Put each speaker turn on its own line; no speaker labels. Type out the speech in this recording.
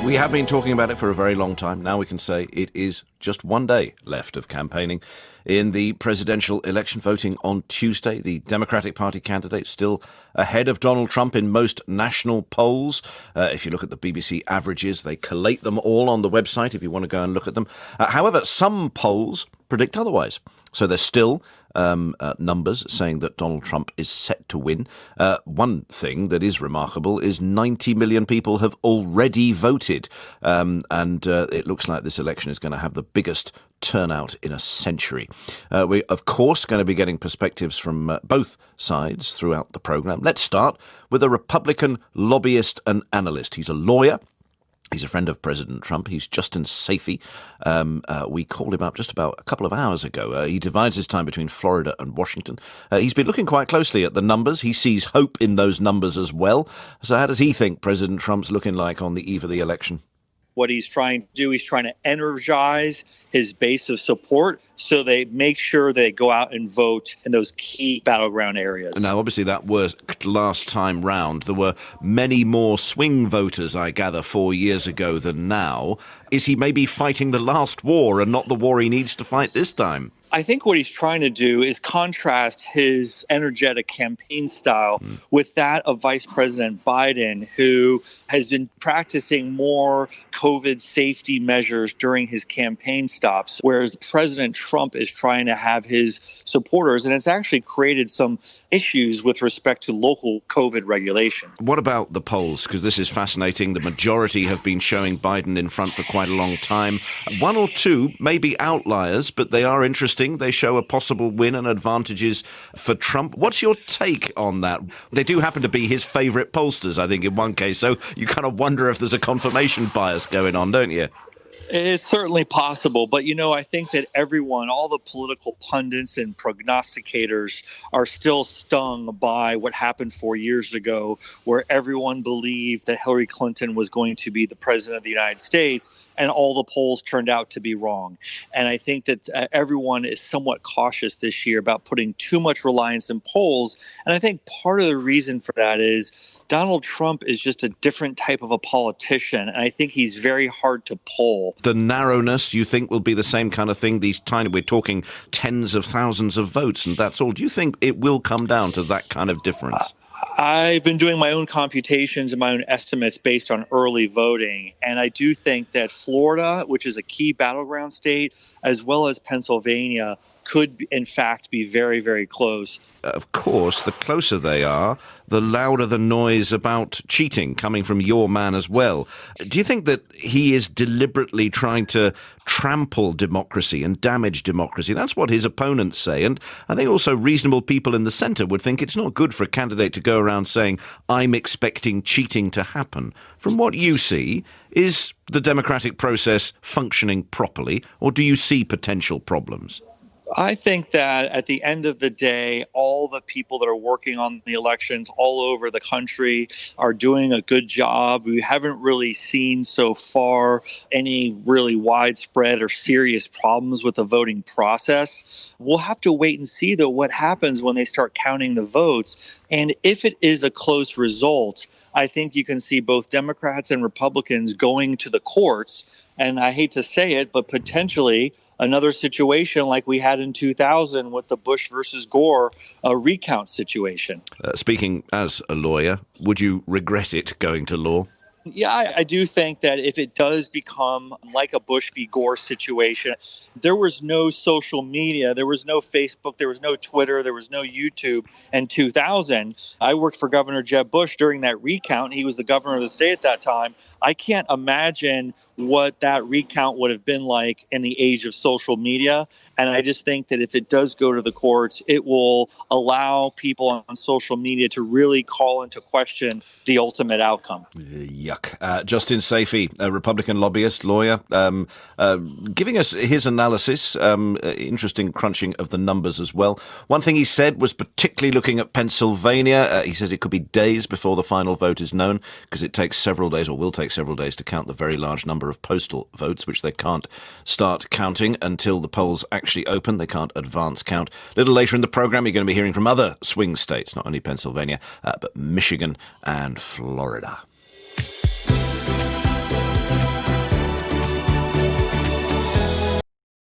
We have been talking about it for a very long time. Now we can say it is just one day left of campaigning in the presidential election. Voting on Tuesday, the Democratic Party candidate still ahead of Donald Trump in most national polls. If you look at the BBC averages, they collate them all on the website if you want to go and look at them. However, some polls predict otherwise. So there's still numbers saying that Donald Trump is set to win. One thing that is remarkable is 90 million people have already voted. And it looks like this election is going to have the biggest turnout in a century. We're, of course, going to be getting perspectives from both sides throughout the programme. Let's start with a Republican lobbyist and analyst. He's a lawyer. He's a friend of President Trump. He's Justin Sayfie. We called him up just about a couple of hours ago. He divides his time between Florida and Washington. He's been looking quite closely at the numbers. He sees hope in those numbers as well. So how does he think President Trump's looking like on the eve of the election?
What he's trying to do, he's trying to energize his base of support so they make sure they go out and vote in those key battleground areas.
Now, obviously, that worked last time round. There were many more swing voters, I gather, 4 years ago than now. Is he maybe fighting the last war and not the war he needs to fight this time?
I think what he's trying to do is contrast his energetic campaign style with that of Vice President Biden, who has been practicing more COVID safety measures during his campaign stops, whereas President Trump is trying to have his supporters, and it's actually created some issues with respect to local COVID regulation.
What about the polls? Because this is fascinating. The majority have been showing Biden in front for quite a long time. One or two may be outliers, but they are interesting. They show a possible win and advantages for Trump. What's your take on that? They do happen to be his favourite pollsters, I think, in one case. So you kind of wonder if there's a confirmation bias going on, don't you?
It's certainly possible. But, I think that everyone, all the political pundits and prognosticators are still stung by what happened 4 years ago, where everyone believed that Hillary Clinton was going to be the president of the United States, and all the polls turned out to be wrong. And I think that everyone is somewhat cautious this year about putting too much reliance in polls. And I think part of the reason for that is Donald Trump is just a different type of a politician, and I think he's very hard to poll.
The narrowness, you think, will be the same kind of thing? These tiny, we're talking tens of thousands of votes, and that's all. Do you think it will come down to that kind of difference?
I've been doing my own computations and my own estimates based on early voting. And I do think that Florida, which is a key battleground state, as well as Pennsylvania, could, in fact, be very, very close.
Of course, the closer they are, the louder the noise about cheating coming from your man as well. Do you think that he is deliberately trying to trample democracy and damage democracy? That's what his opponents say. And I think also reasonable people in the centre would think it's not good for a candidate to go around saying, I'm expecting cheating to happen. From what you see, is the democratic process functioning properly, or do you see potential problems?
I think that at the end of the day, all the people that are working on the elections all over the country are doing a good job. We haven't really seen so far any really widespread or serious problems with the voting process. We'll have to wait and see, though, what happens when they start counting the votes. And if it is a close result, I think you can see both Democrats and Republicans going to the courts. And I hate to say it, but potentially another situation like we had in 2000 with the Bush versus Gore recount situation.
Speaking as a lawyer, would you regret it going to law?
Yeah, I do think that if it does become like a Bush v. Gore situation, there was no social media, there was no Facebook, there was no Twitter, there was no YouTube in 2000. I worked for Governor Jeb Bush during that recount. He was the governor of the state at that time. I can't imagine what that recount would have been like in the age of social media. And I just think that if it does go to the courts, it will allow people on social media to really call into question the ultimate outcome.
Yuck. Justin Sayfie, a Republican lobbyist, lawyer, giving us his analysis, interesting crunching of the numbers as well. One thing he said was particularly looking at Pennsylvania. He says it could be days before the final vote is known because it takes several days, or will take several days, to count the very large number of postal votes, which they can't start counting until the polls actually open. They can't advance count. A little later in the programme, you're going to be hearing from other swing states, not only Pennsylvania, but Michigan and Florida.